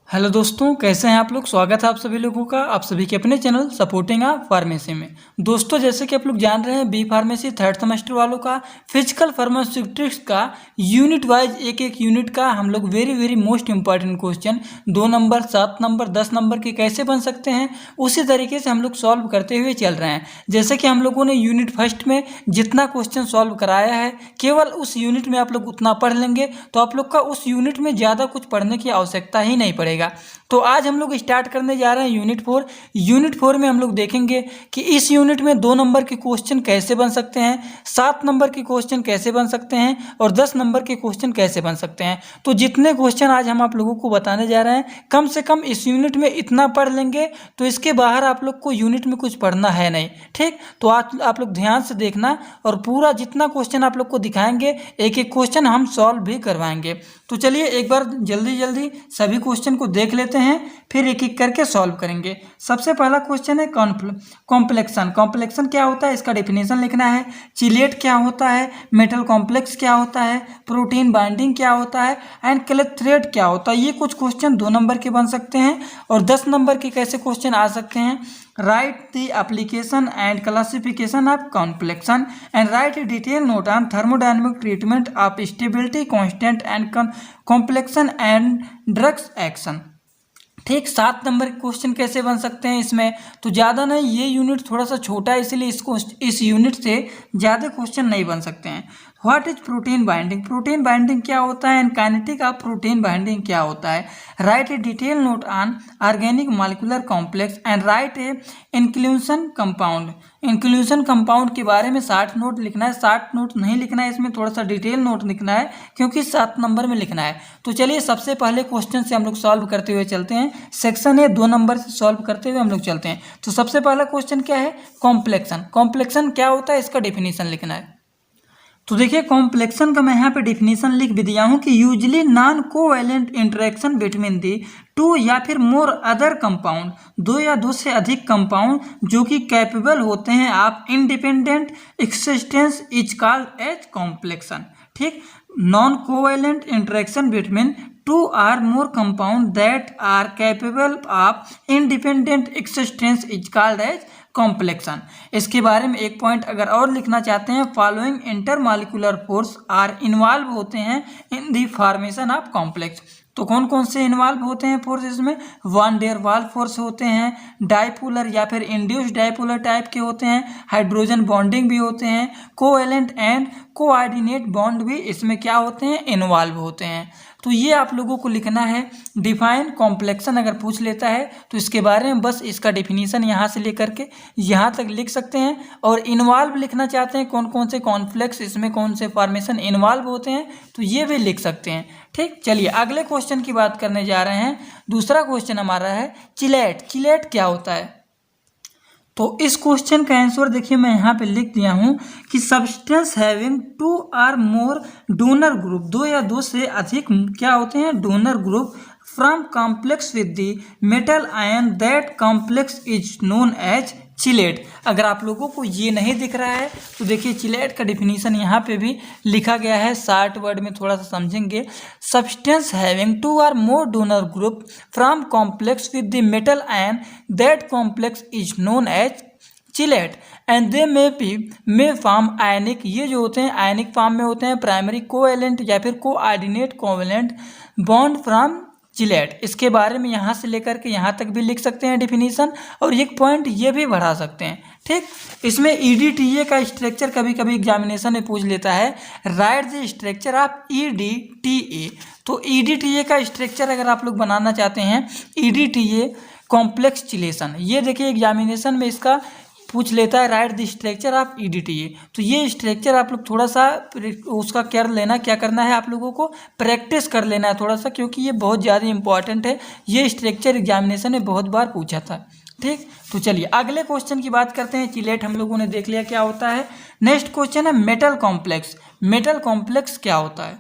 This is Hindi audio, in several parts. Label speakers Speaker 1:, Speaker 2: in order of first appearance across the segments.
Speaker 1: हेलो दोस्तों, कैसे हैं आप लोग। स्वागत है आप सभी लोगों का आप सभी के अपने चैनल सपोर्टिंग आ फार्मेसी में। दोस्तों, जैसे कि आप लोग जान रहे हैं, बी फार्मेसी थर्ड सेमेस्टर वालों का फिजिकल फार्मास्यूटिक्स का यूनिट वाइज एक एक यूनिट का हम लोग very most important question 2 number 7 number 10 number के कैसे बन सकते हैं उसी तरीके से हम लोग सॉल्व करते हुए चल रहे हैं। जैसे कि हम लोगों ने यूनिट फर्स्ट में जितना क्वेश्चन सॉल्व कराया है, केवल उस यूनिट में आप लोग उतना पढ़ लेंगे तो आप लोग का उस यूनिट में ज़्यादा कुछ पढ़ने की आवश्यकता ही नहीं पड़ेगा। तो आज हम लोग स्टार्ट करने जा रहे हैं यूनिट 4 में हम लोग देखेंगे कि इस यूनिट में 2 नंबर के क्वेश्चन कैसे बन सकते हैं, 7 नंबर के क्वेश्चन कैसे बन सकते हैं और 10 नंबर के क्वेश्चन कैसे बन सकते हैं। तो जितने क्वेश्चन आज हम आप लोगों को बताने जा रहे हैं, कम से कम इस यूनिट में इतना पढ़ लेंगे तो इसके बाहर आप लोग को यूनिट में कुछ पढ़ना है नहीं। ठीक, तो आज आप लोग ध्यान से देखना और पूरा जितना क्वेश्चन आप लोग को दिखाएंगे एक एक क्वेश्चन हम सॉल्व भी करवाएंगे। तो चलिए एक बार जल्दी सभी क्वेश्चन को देख लेते हैं, फिर एक एक करके सॉल्व करेंगे। सबसे पहला क्वेश्चन है कॉम्प्लेक्शन क्या होता है, इसका डेफिनेशन लिखना है। चिलेट क्या होता है, मेटल कॉम्प्लेक्स क्या होता है, प्रोटीन बाइंडिंग क्या होता है एंड क्लेथ थ्रेड क्या होता है। ये कुछ क्वेश्चन 2 नंबर के बन सकते हैं। और 10 नंबर के कैसे क्वेश्चन आ सकते हैं, write the application and classification of complexion and write a detailed note on thermodynamic treatment of stability constant and complexion and drugs action। ठीक, 7 नंबर के क्वेश्चन कैसे बन सकते हैं इसमें, तो ज़्यादा नहीं, ये यूनिट थोड़ा सा छोटा है इसलिए इस यूनिट से ज़्यादा क्वेश्चन नहीं बन सकते हैं। व्हाट इज प्रोटीन बाइंडिंग क्या होता है and kinetic of protein binding क्या होता है। Right A detail note on organic molecular complex and right A inclusion compound के बारे में 60 नोट लिखना है। 60 नोट नहीं लिखना है, इसमें थोड़ा सा डिटेल नोट लिखना है क्योंकि 7 नंबर में लिखना है। तो चलिए सबसे पहले क्वेश्चन से हम लोग सॉल्व करते हुए चलते हैं। सेक्शन है 2 नंबर से सॉल्व करते हुए हम लोग चलते हैं। तो सबसे पहला क्वेश्चन क्या है, कॉम्प्लेक्शन क्या होता है, इसका डेफिनेशन लिखना है। तो देखिए कॉम्प्लेक्शन का मैं यहाँ पे डिफिनीशन लिख भी दिया हूँ कि usually non covalent interaction between the 2 या फिर मोर अदर कंपाउंड, 2 या 2 से अधिक कंपाउंड जो कि कैपेबल होते हैं of independent existence is called as complexation. ठीक, non covalent interaction between 2 or more compound that are capable of independent existence is called as complexion. इसके बारे में एक पॉइंट अगर और लिखना चाहते हैं, following intermolecular force are involve होते हैं in the formation of complex. तो कौन कौन से इन्वॉल्व होते हैं फोर्स इसमें, वान डेर वाल फोर्स होते हैं, डाइपोलर या फिर इंड्यूस डाइपोलर टाइप के होते हैं, हाइड्रोजन बॉन्डिंग भी होते हैं, कोवैलेंट एंड कोऑर्डिनेट बॉन्ड भी इसमें क्या होते हैं, इन्वॉल्व होते हैं। तो ये आप लोगों को लिखना है। डिफाइन कॉम्प्लेक्शन अगर पूछ लेता है तो इसके बारे में बस इसका डेफिनेशन यहाँ से लेकर के यहाँ तक लिख सकते हैं। और इन्वॉल्व लिखना चाहते हैं कौन कौन से कॉम्प्लेक्स इसमें कौन से फॉर्मेशन इन्वॉल्व होते हैं तो ये भी लिख सकते हैं। ठीक, चलिए अगले क्वेश्चन की बात करने जा रहे हैं। दूसरा क्वेश्चन हमारा है चिलेट क्या होता है। तो इस क्वेश्चन का आंसर देखिए मैं यहाँ पे लिख दिया हूँ कि substance having 2 or more donor group, 2 या 2 से अधिक क्या होते हैं, donor group from complex with the metal ion that complex is known as chelate. अगर आप लोगों को ये नहीं दिख रहा है तो देखिए चिलेट का डिफिनीशन यहाँ पे भी लिखा गया है, 60 वर्ड में थोड़ा सा समझेंगे। Substance having 2 or more donor group from complex with the metal ion that complex is known as chelate and they may form ionic, ये जो होते हैं आयनिक फॉर्म में होते हैं, प्राइमरी कोवैलेंट या फिर coordinate covalent bond from chelate. इसके बारे में यहाँ से लेकर के यहाँ तक भी लिख सकते हैं डिफिनीशन और एक पॉइंट ये भी बढ़ा सकते हैं। ठीक, इसमें EDTA का स्ट्रक्चर कभी कभी एग्जामिनेशन में पूछ लेता है, right the structure of EDTA। तो EDTA का स्ट्रक्चर अगर आप लोग बनाना चाहते हैं, EDTA कॉम्प्लेक्स चिलेशन, ये देखिए एग्जामिनेशन में इसका पूछ लेता है, right the structure of EDTA। तो ये स्ट्रक्चर आप लोग थोड़ा सा उसका क्या करना है, आप लोगों को प्रैक्टिस कर लेना है थोड़ा सा, क्योंकि ये बहुत ज़्यादा इंपॉर्टेंट है। ये स्ट्रक्चर एग्जामिनेशन में बहुत बार पूछा था। ठीक, तो चलिए अगले क्वेश्चन की बात करते हैं। चिलेट हम लोगों ने देख लिया क्या होता है। नेक्स्ट क्वेश्चन है मेटल कॉम्प्लेक्स क्या होता है।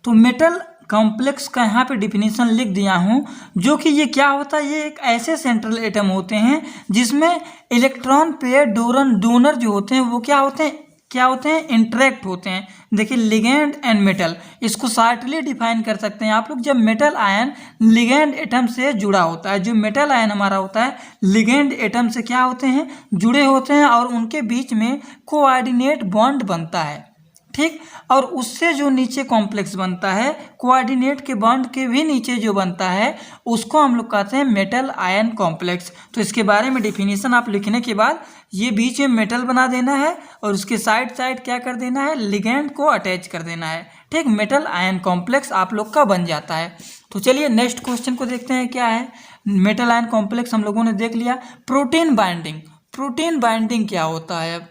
Speaker 1: तो मेटल कॉम्प्लेक्स का यहाँ पे डिफिनीशन लिख दिया हूँ, जो कि ये क्या होता है, ये एक ऐसे सेंट्रल एटम होते हैं जिसमें इलेक्ट्रॉन पेयर डोनर जो होते हैं वो क्या होते हैं, क्या होते हैं, इंटरेक्ट होते हैं। देखिए लिगेंड एंड मेटल, इसको शॉर्टली डिफाइन कर सकते हैं आप लोग। जब मेटल आयन लिगेंड एटम से जुड़ा होता है, जो मेटल आयन हमारा होता है लिगेंड एटम से क्या होते हैं, जुड़े होते हैं, और उनके बीच में कोऑर्डिनेट बॉन्ड बनता है, ठीक। और उससे जो नीचे कॉम्प्लेक्स बनता है, कोऑर्डिनेट के बॉन्ड के भी नीचे जो बनता है, उसको हम लोग कहते हैं मेटल आयन कॉम्प्लेक्स। तो इसके बारे में डिफिनीशन आप लिखने के बाद ये बीच में मेटल बना देना है और उसके साइड साइड क्या कर देना है, लिगेंड को अटैच कर देना है, ठीक। मेटल आयन कॉम्प्लेक्स आप लोग का बन जाता है। तो चलिए नेक्स्ट क्वेश्चन को देखते हैं क्या है। मेटल आयन कॉम्प्लेक्स हम लोगों ने देख लिया। प्रोटीन बाइंडिंग, प्रोटीन बाइंडिंग क्या होता है।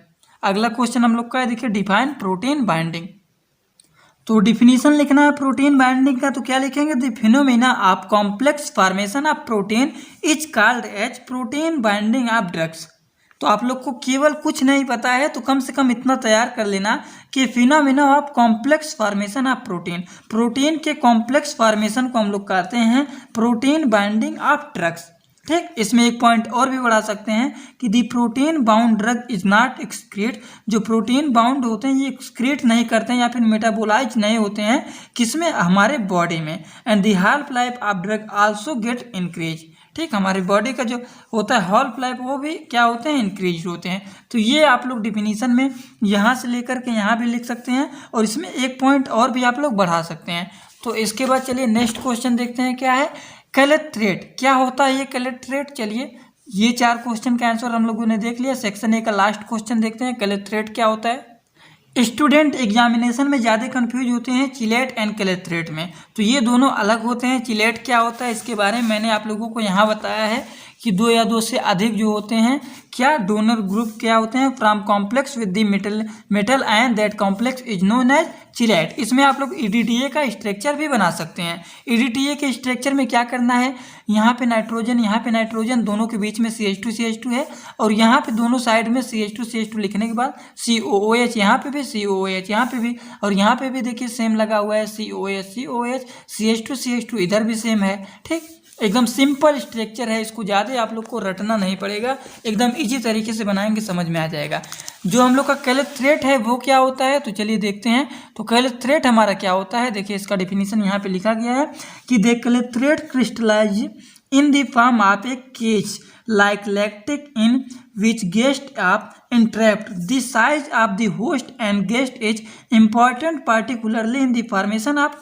Speaker 1: अगला क्वेश्चन हम लोग का है, देखिए डिफाइन प्रोटीन बाइंडिंग। तो डिफिनीशन लिखना है प्रोटीन बाइंडिंग का, तो क्या लिखेंगे, the phenomena of complex formation of protein is called as protein binding of drugs. तो आप लोग को केवल कुछ नहीं पता है तो कम से कम इतना तैयार कर लेना कि phenomena of complex formation of protein, protein के कॉम्प्लेक्स फॉर्मेशन को हम लोग कहते हैं प्रोटीन बाइंडिंग ऑफ ड्रग्स, ठीक। इसमें एक पॉइंट और भी बढ़ा सकते हैं कि दी protein bound drug is not excrete, जो प्रोटीन बाउंड होते हैं ये एक्सक्रीट नहीं करते हैं या फिर मेटाबोलाइज नहीं होते हैं, किसमें, हमारे बॉडी में। And the half life of drug also get increase, ठीक। हमारे बॉडी का जो होता है हाल्फ लाइफ वो भी क्या होते हैं, इंक्रीज होते हैं। तो ये आप लोग डिफिनीशन में यहाँ से लेकर के यहाँ भी लिख सकते हैं और इसमें एक पॉइंट और भी आप लोग बढ़ा सकते हैं। तो इसके बाद चलिए नेक्स्ट क्वेश्चन देखते हैं क्या है, कैलेट्रेट क्या होता है ये कैलेट्रेट। चलिए ये 4 क्वेश्चन का आंसर हम लोगों ने देख लिया। सेक्शन ए का लास्ट क्वेश्चन देखते हैं, कैलेट्रेट क्या होता है। स्टूडेंट एग्जामिनेशन में ज़्यादा कंफ्यूज होते हैं चिलेट एंड कैलेट्रेट में, तो ये दोनों अलग होते हैं। चिलेट क्या होता है इसके बारे में मैंने आप लोगों को यहाँ बताया है कि 2 या 2 से अधिक जो होते हैं क्या डोनर ग्रुप क्या होते हैं from complex with the metal ion that complex is known as chelate. इसमें आप लोग EDTA का स्ट्रक्चर भी बना सकते हैं। EDTA के स्ट्रक्चर में क्या करना है, यहाँ पे नाइट्रोजन दोनों के बीच में CH2 है और यहाँ पे दोनों साइड में CH2 लिखने के बाद COOH, यहाँ पे भी COOH, यहाँ पे भी, और यहाँ पे भी देखिए सेम लगा हुआ है COH CH2 इधर भी सेम है, ठीक। एकदम सिंपल स्ट्रक्चर है, इसको ज़्यादा आप लोग को रटना नहीं पड़ेगा, एकदम इजी तरीके से बनाएंगे समझ में आ जाएगा। जो हम लोग का कैलेट्रेट है वो क्या होता है, तो चलिए देखते हैं। तो कैलेट्रेट हमारा क्या होता है, देखिए इसका डिफिनीशन यहाँ पे लिखा गया है कि they clathrate crystallize in the form of a cage like lactic in which guests are entrapped. The size of the host and guest is important particularly in the formation of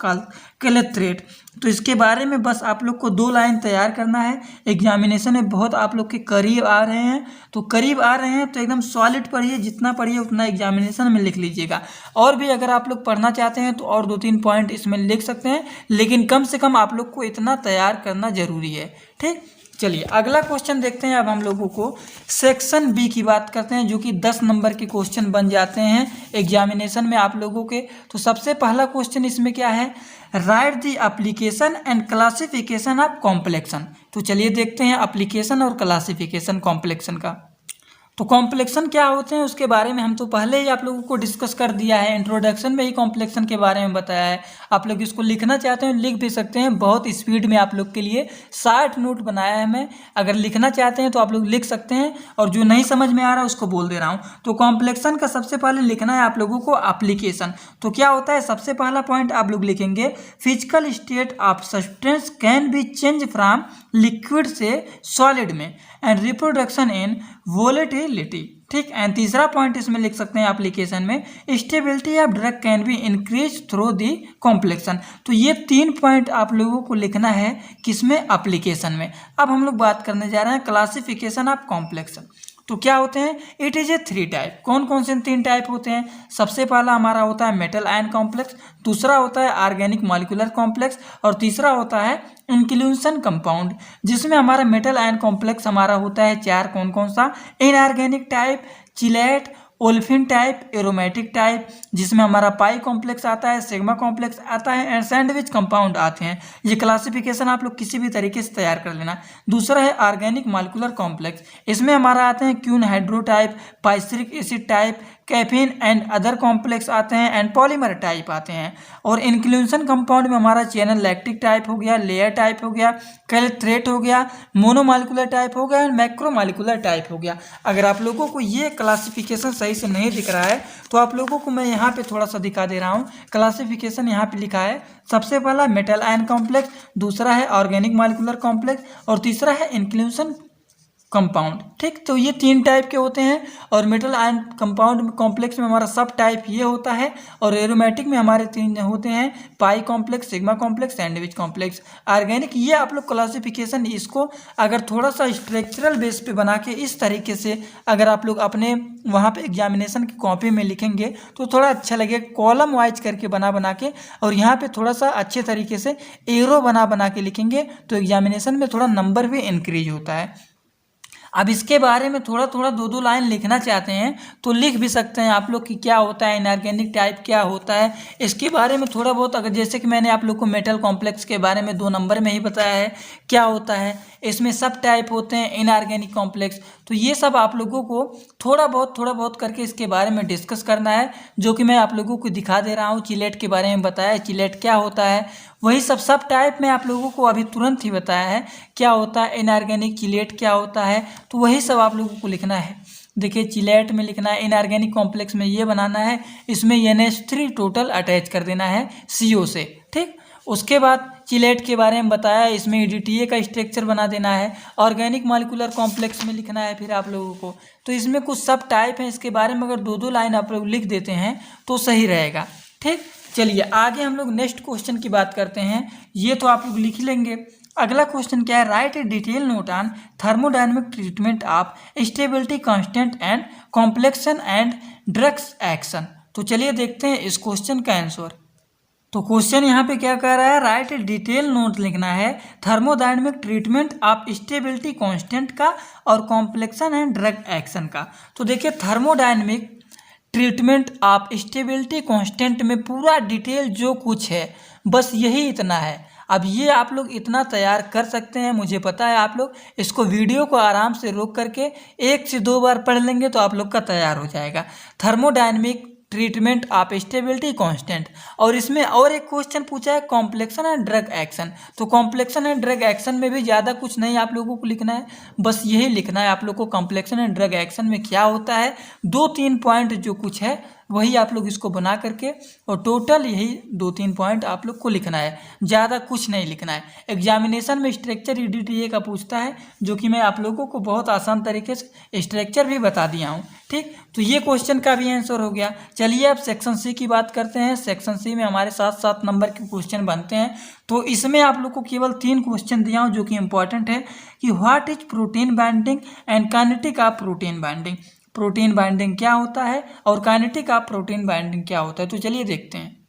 Speaker 1: कैलेट्रेट। तो इसके बारे में बस आप लोग को 2 लाइन तैयार करना है। एग्जामिनेशन में बहुत आप लोग के करीब आ रहे हैं, तो करीब आ रहे हैं तो एकदम सॉलिड पढ़िए, जितना पढ़िए उतना एग्जामिनेशन में लिख लीजिएगा। और भी अगर आप लोग पढ़ना चाहते हैं तो और 2-3 पॉइंट इसमें लिख सकते हैं, लेकिन कम से कम आप लोग को इतना तैयार करना जरूरी है, ठीक। चलिए अगला क्वेश्चन देखते हैं। अब हम लोगों को सेक्शन बी की बात करते हैं, जो कि 10 नंबर के क्वेश्चन बन जाते हैं एग्जामिनेशन में आप लोगों के। तो सबसे पहला क्वेश्चन इसमें क्या है, right the application and classification of complexion. तो चलिए देखते हैं एप्लीकेशन और क्लासिफिकेशन कॉम्प्लेक्सन का। तो कॉम्प्लेक्सन क्या होते हैं उसके बारे में हम तो पहले ही आप लोगों को डिस्कस कर दिया है, इंट्रोडक्शन में ही कॉम्प्लेक्सन के बारे में बताया है। आप लोग इसको लिखना चाहते हैं लिख भी सकते हैं, बहुत स्पीड में आप लोग के लिए 60 नोट बनाया है मैं। अगर लिखना चाहते हैं तो आप लोग लिख सकते हैं, और जो नहीं समझ में आ रहा है उसको बोल दे रहा हूँ। तो कॉम्प्लेक्सन का सबसे पहले लिखना है आप लोगों को एप्लीकेशन। तो क्या होता है, सबसे पहला पॉइंट आप लोग लिखेंगे physical state of substance can be change from liquid से सॉलिड में एंड रिप्रोडक्शन इन वोलेटिलिटी, ठीक। एंड तीसरा पॉइंट इसमें लिख सकते हैं एप्लीकेशन में stability of drug can be increase through the complexion. तो ये 3 पॉइंट आप लोगों को लिखना है किसमें, एप्लीकेशन में। अब हम लोग बात करने जा रहे हैं क्लासिफिकेशन ऑफ कॉम्प्लेक्सन। तो क्या होते हैं, इट इज ए 3 टाइप। कौन कौन से 3 टाइप होते हैं, सबसे पहला हमारा होता है मेटल आयन कॉम्प्लेक्स, दूसरा होता है ऑर्गेनिक मॉलिक्यूलर कॉम्प्लेक्स, और तीसरा होता है इंक्लूजन कंपाउंड, जिसमें हमारा मेटल आयन कॉम्प्लेक्स हमारा होता है 4। कौन कौन सा, inorganic type, chelate, olefin type, aromatic type, जिसमें हमारा पाई कॉम्प्लेक्स आता है, सिग्मा कॉम्प्लेक्स आता है, एंड सैंडविच कंपाउंड आते हैं। ये क्लासिफिकेशन आप लोग किसी भी तरीके से तैयार कर लेना। दूसरा है ऑर्गेनिक मॉलिक्यूलर कॉम्प्लेक्स, इसमें हमारा आते हैं quinhydrone type, picric acid type, caffeine and other complex आते हैं, एंड पॉलीमर टाइप आते हैं। और इंक्लूजन कंपाउंड में हमारा चैनल लैक्टिक टाइप हो गया, लेयर टाइप हो गया, कैलेट्रेट हो गया, मोनोमॉलिक्यूलर टाइप हो गया, एंड मैक्रोमॉलिक्यूलर टाइप हो गया। अगर आप लोगों को ये क्लासिफिकेशन सही सही से नहीं दिख रहा है तो आप लोगों को मैं यहाँ पे थोड़ा सा दिखा दे रहा हूँ। क्लासिफिकेशन यहाँ पे लिखा है, सबसे पहला मेटल आयन कॉम्प्लेक्स, दूसरा है ऑर्गेनिक मॉलिक्यूलर कॉम्प्लेक्स और तीसरा है इंक्लूजन कंपाउंड। ठीक, तो ये 3 टाइप के होते हैं और मेटल आयन कंपाउंड कॉम्प्लेक्स में हमारा सब टाइप ये होता है और एरोमेटिक में हमारे 3 होते हैं, pi complex, sigma complex, sandwich complex. Organic ये आप लोग क्लासिफिकेशन इसको अगर थोड़ा सा स्ट्रक्चरल बेस पे बना के इस तरीके से अगर आप लोग अपने वहाँ पे एग्जामिनेशन की कॉपी में लिखेंगे तो थोड़ा अच्छा लगेगा, कॉलम वाइज करके बना के और यहाँ पे थोड़ा सा अच्छे तरीके से एरो बना के लिखेंगे तो एग्जामिनेशन में थोड़ा नंबर भी इंक्रीज होता है। अब इसके बारे में थोड़ा 2 लाइन लिखना चाहते हैं तो लिख भी सकते हैं आप लोग कि क्या होता है इनऑर्गेनिक टाइप, क्या होता है इसके बारे में थोड़ा बहुत। अगर जैसे कि मैंने आप लोग को मेटल कॉम्प्लेक्स के बारे में 2 नंबर में ही बताया है क्या होता है, इसमें सब टाइप होते हैं इनऑर्गेनिक कॉम्प्लेक्स, तो ये सब आप लोगों को थोड़ा बहुत करके इसके बारे में डिस्कस करना है, जो कि मैं आप लोगों को दिखा दे रहा हूँ। चिलेट के बारे में बताया, चिलेट क्या होता है, वही सब टाइप में आप लोगों को अभी तुरंत ही बताया है क्या होता है इनऑर्गेनिक, चिलेट क्या होता है, तो वही सब आप लोगों को लिखना है। देखिए चिलेट में लिखना है, इनऑर्गेनिक कॉम्प्लेक्स में ये बनाना है, इसमें NH3 टोटल अटैच कर देना है CO से। ठीक, उसके बाद चिलेट के बारे में बताया, इसमें EDTA का स्ट्रक्चर बना देना है। ऑर्गेनिक मॉलिक्यूलर कॉम्प्लेक्स में लिखना है फिर आप लोगों को, तो इसमें कुछ सब टाइप है, इसके बारे में अगर 2 लाइन आप लोग लिख देते हैं तो सही रहेगा। ठीक, चलिए आगे हम लोग नेक्स्ट क्वेश्चन की बात करते हैं, ये तो आप लोग लिख लेंगे। अगला क्वेश्चन क्या है, right A detail note on thermodynamic treatment of stability constant and complexion and drugs action. तो चलिए देखते हैं इस क्वेश्चन का आंसर। तो क्वेश्चन यहाँ पे क्या कह रहा है, राइट ए डिटेल नोट लिखना है thermodynamic treatment of stability constant का और कॉम्प्लेक्शन एंड ड्रग एक्शन का। तो देखिए thermodynamic treatment of stability constant में पूरा डिटेल जो कुछ है बस यही इतना है। अब ये आप लोग इतना तैयार कर सकते हैं, मुझे पता है आप लोग इसको वीडियो को आराम से रोक करके 1 से 2 बार पढ़ लेंगे तो आप लोग का तैयार हो जाएगा। Thermodynamic treatment of stability constant, और इसमें और एक क्वेश्चन पूछा है कॉम्प्लेक्शन एंड ड्रग एक्शन। तो कॉम्प्लेक्शन एंड ड्रग एक्शन में भी ज़्यादा कुछ नहीं आप लोगों को लिखना है, बस यही लिखना है आप लोग को कॉम्प्लेक्शन एंड ड्रग एक्शन में क्या होता है, 2-3 पॉइंट जो कुछ है वही आप लोग इसको बना करके और टोटल यही 2-3 पॉइंट आप लोग को लिखना है, ज़्यादा कुछ नहीं लिखना है। एग्जामिनेशन में स्ट्रक्चर EDTA का पूछता है, जो कि मैं आप लोगों को बहुत आसान तरीके से स्ट्रक्चर भी बता दिया हूँ। ठीक, तो ये क्वेश्चन का भी आंसर हो गया। चलिए अब सेक्शन C की बात करते हैं। सेक्शन C में हमारे 7 नंबर के क्वेश्चन बनते हैं, तो इसमें आप लोग को केवल 3 क्वेश्चन दिया हूँ जो कि इंपॉर्टेंट है कि what is protein binding and kinetic of protein binding. Protein binding क्या होता है और काइनेटिक ऑफ प्रोटीन बाइंडिंग क्या होता है, तो चलिए देखते हैं।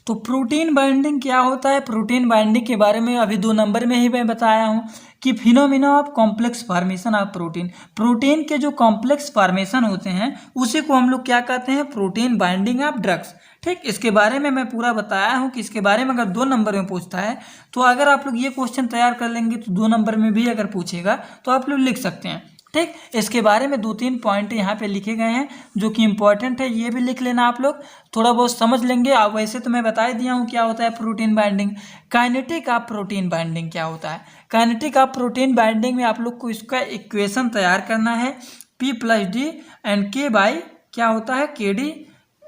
Speaker 1: तो प्रोटीन बाइंडिंग क्या होता है, प्रोटीन बाइंडिंग के बारे में अभी 2 नंबर में ही मैं बताया हूँ कि phenomena of complex formation of protein. Protein के जो कॉम्प्लेक्स फॉर्मेशन होते हैं उसी को हम लोग क्या कहते हैं, प्रोटीन बाइंडिंग ऑफ ड्रग्स। ठीक, इसके बारे में मैं पूरा बताया हूँ कि इसके बारे में अगर 2 नंबर में पूछता है तो अगर आप लोग ये क्वेश्चन तैयार कर लेंगे तो 2 नंबर में भी अगर पूछेगा तो आप लोग लिख सकते हैं। ठीक, इसके बारे में 2-3 पॉइंट यहाँ पे लिखे गए हैं जो कि इंपॉर्टेंट है, ये भी लिख लेना आप लोग, थोड़ा बहुत समझ लेंगे। अब वैसे तो मैं बता ही दिया हूँ क्या होता है protein binding. Kinetic of protein binding क्या होता है, काइनेटिक ऑफ प्रोटीन बाइंडिंग में आप लोग को इसका इक्वेशन तैयार करना है, P+D एंड K बाई क्या होता है KD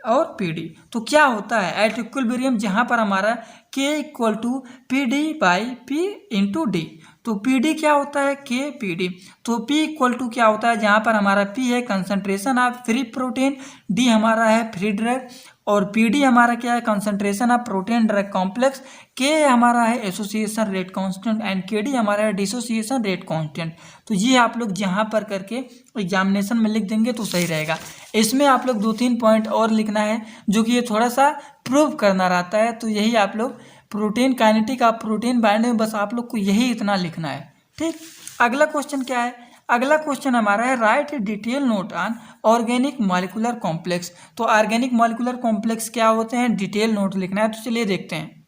Speaker 1: और PD। तो क्या होता है एट इक्विलिब्रियम जहाँ पर हमारा K = PD/P/D, तो PD क्या होता है KPD। तो P = क्या होता है, जहाँ पर हमारा P है concentration of free protein, D हमारा है फ्री ड्रग और PD हमारा क्या है concentration of protein drug complex, K हमारा है association rate constant and KD हमारा है डिसोसिएशन रेट कांस्टेंट। तो ये आप लोग जहाँ पर करके एग्जामिनेशन में लिख देंगे तो सही रहेगा। इसमें आप लोग 2-3 पॉइंट और लिखना है जो कि ये थोड़ा सा प्रूव करना रहता है, तो यही आप लोग protein kinetic of protein binding में बस आप लोग को यही इतना लिखना है। ठीक, अगला क्वेश्चन क्या है, अगला क्वेश्चन हमारा है right A detail note on organic molecular complex. तो ऑर्गेनिक मॉलिक्यूलर कॉम्प्लेक्स क्या होते हैं, डिटेल नोट लिखना है, तो चलिए देखते हैं।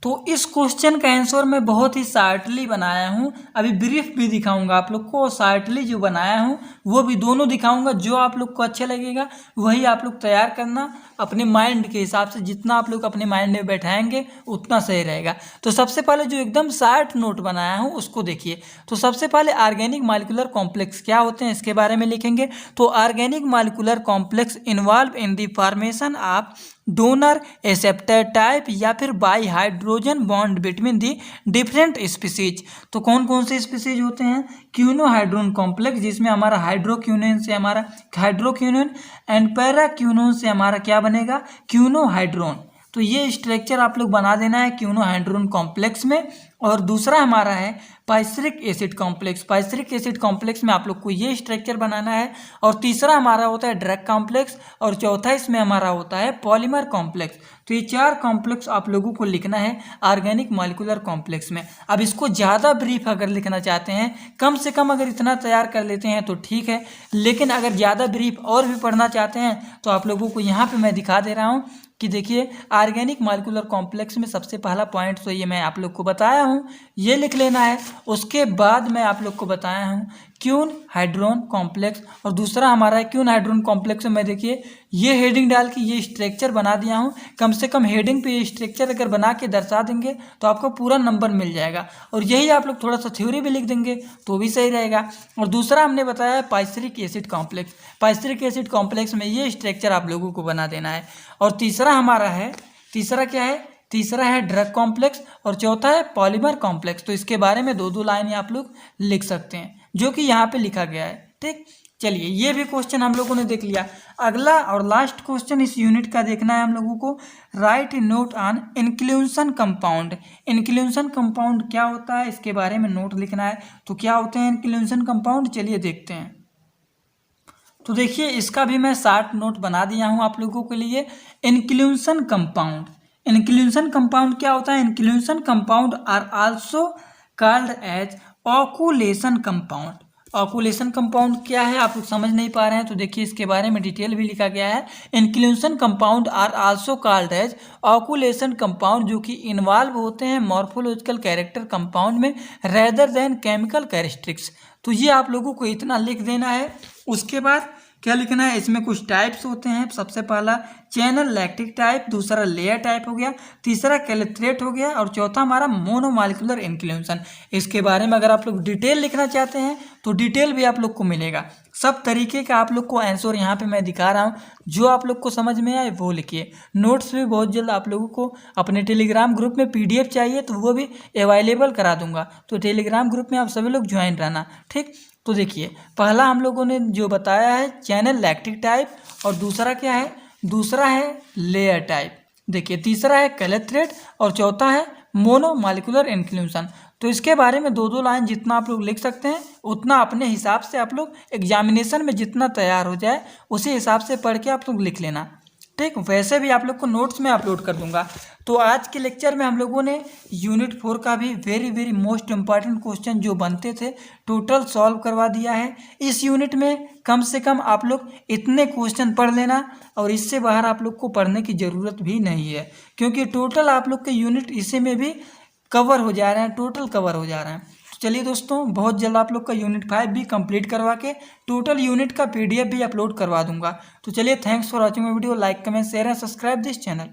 Speaker 1: तो इस क्वेश्चन का आंसर मैं बहुत ही शार्टली बनाया हूँ, अभी ब्रीफ भी दिखाऊंगा आप लोग को, शार्टली जो बनाया हूँ वो भी दोनों दिखाऊंगा। जो आप लोग को अच्छा लगेगा वही आप लोग तैयार करना अपने माइंड के हिसाब से, जितना आप लोग अपने माइंड में बैठाएंगे उतना सही रहेगा। तो सबसे पहले जो एकदम शार्ट नोट बनाया हूँ उसको देखिए। तो सबसे पहले ऑर्गेनिक मॉलिक्यूलर कॉम्प्लेक्स क्या होते हैं इसके बारे में लिखेंगे। तो organic molecular complex involve in the formation of donor acceptor type या फिर by hydrogen bond between the different species. तो कौन कौन से स्पीसीज होते हैं? क्यूनोहाइड्रोन कॉम्प्लेक्स, जिसमें हमारा हाइड्रोक्यूनोन से हमारा हाइड्रोक्यूनोन एंड पैराक्यूनोन से हमारा क्या बनेगा? क्यूनोहाइड्रोन। तो ये स्ट्रक्चर आप लोग बना देना है क्यूनोहाइड्रोन कॉम्प्लेक्स में। और दूसरा हमारा है पाइस्ट्रिक एसिड कॉम्प्लेक्स। पाइस्ट्रिक एसिड कॉम्प्लेक्स में आप लोग को ये स्ट्रक्चर बनाना है। और तीसरा हमारा होता है ड्रग कॉम्प्लेक्स। और चौथा इसमें हमारा होता है पॉलीमर कॉम्प्लेक्स। तो ये 4 कॉम्प्लेक्स आप लोगों को लिखना है ऑर्गेनिक मॉलिक्यूलर कॉम्प्लेक्स में। अब इसको ज़्यादा ब्रीफ अगर लिखना चाहते हैं, कम से कम अगर इतना तैयार कर लेते हैं तो ठीक है, लेकिन अगर ज़्यादा ब्रीफ और भी पढ़ना चाहते हैं तो आप लोगों को यहाँ पे मैं दिखा दे रहा हूँ कि देखिए ऑर्गेनिक मॉलिक्यूलर कॉम्प्लेक्स में सबसे पहला पॉइंट तो ये मैं आप लोग को बताया हूँ, ये लिख लेना है। उसके बाद मैं आप लोग को बताया हूँ क्यून हाइड्रोन कॉम्प्लेक्स, और दूसरा हमारा है क्यून हाइड्रोन कॉम्प्लेक्स में देखिए ये हेडिंग डाल के ये स्ट्रक्चर बना दिया हूँ। कम से कम हेडिंग पे ये स्ट्रक्चर अगर बना के दर्शा देंगे तो आपको पूरा नंबर मिल जाएगा। और यही आप लोग थोड़ा सा थ्योरी भी लिख देंगे तो भी सही रहेगा। और दूसरा हमने बताया है पाइस्ट्रिक एसिड कॉम्प्लेक्स। पाइस्ट्रिक एसिड कॉम्प्लेक्स में ये स्ट्रक्चर आप लोगों को बना देना है। और तीसरा हमारा है, तीसरा क्या है? तीसरा है ड्रग कॉम्प्लेक्स और चौथा है पॉलीमर कॉम्प्लेक्स। तो इसके बारे में 2-2 लाइन आप लोग लिख सकते हैं जो कि यहाँ पे लिखा गया है। ठीक, चलिए ये भी क्वेश्चन हम लोगों ने देख लिया। अगला और लास्ट क्वेश्चन इस यूनिट का देखना है हम लोगों को। Right note on inclusion compound. Inclusion compound क्या होता है इसके बारे में नोट लिखना है। तो क्या होते हैं इंक्लूजन कंपाउंड, चलिए देखते हैं। तो देखिए इसका भी मैं शार्ट नोट बना दिया हूँ आप लोगों के लिए। इंक्लूजन कंपाउंड, इंक्लूजन कंपाउंड क्या होता है? Inclusion compound are also called as occlusion compound. Occlusion compound क्या है आप लोग समझ नहीं पा रहे हैं तो देखिए इसके बारे में डिटेल भी लिखा गया है। Inclusion compound are also called as occlusion compound, जो कि इन्वॉल्व होते हैं मॉर्फोलॉजिकल कैरेक्टर कंपाउंड में रेदर देन केमिकल कैरेक्टरिस्टिक्स। तो ये आप लोगों को इतना लिख देना है। उसके बाद क्या लिखना है, इसमें कुछ टाइप्स होते हैं। सबसे पहला चैनल लैक्टिक टाइप, दूसरा लेयर टाइप हो गया, तीसरा कैलेथ्रेट हो गया और चौथा हमारा मोनोमॉलिक्यूलर इंक्लूजन। इसके बारे में अगर आप लोग डिटेल लिखना चाहते हैं तो डिटेल भी आप लोग को मिलेगा। सब तरीके का आप लोग को आंसर यहाँ पे मैं दिखा रहा हूँ, जो आप लोग को समझ में आए वो लिखिए। नोट्स भी बहुत जल्द आप लोगों को अपने टेलीग्राम ग्रुप में PDF चाहिए तो वो भी अवेलेबल करा दूंगा। तो टेलीग्राम ग्रुप में आप सभी लोग ज्वाइन रहना। ठीक, तो देखिए पहला हम लोगों ने जो बताया है चैनल लैक्टिक टाइप, और दूसरा क्या है? दूसरा है लेयर टाइप। देखिए तीसरा है कैलेथ्रेट और चौथा है मोनोमॉलिक्यूलर इंक्लूजन। तो इसके बारे में 2-2 लाइन जितना आप लोग लिख सकते हैं उतना अपने हिसाब से आप लोग एग्जामिनेशन में जितना तैयार हो जाए उसी हिसाब से पढ़ के आप लोग लिख लेना। ठीक, वैसे भी आप लोग को नोट्स में अपलोड कर दूंगा। तो आज के लेक्चर में हम लोगों ने यूनिट 4 का भी वेरी मोस्ट इम्पॉर्टेंट क्वेश्चन जो बनते थे टोटल सॉल्व करवा दिया है। इस यूनिट में कम से कम आप लोग इतने क्वेश्चन पढ़ लेना और इससे बाहर आप लोग को पढ़ने की ज़रूरत भी नहीं है, क्योंकि टोटल आप लोग के यूनिट इसी में भी कवर हो जा रहे हैं, टोटल कवर हो जा रहे हैं। चलिए दोस्तों, बहुत जल्द आप लोग का यूनिट 5 भी कंप्लीट करवा के टोटल यूनिट का PDF भी अपलोड करवा दूंगा। तो चलिए, thanks for watching my video. Like, comment, share and subscribe this channel.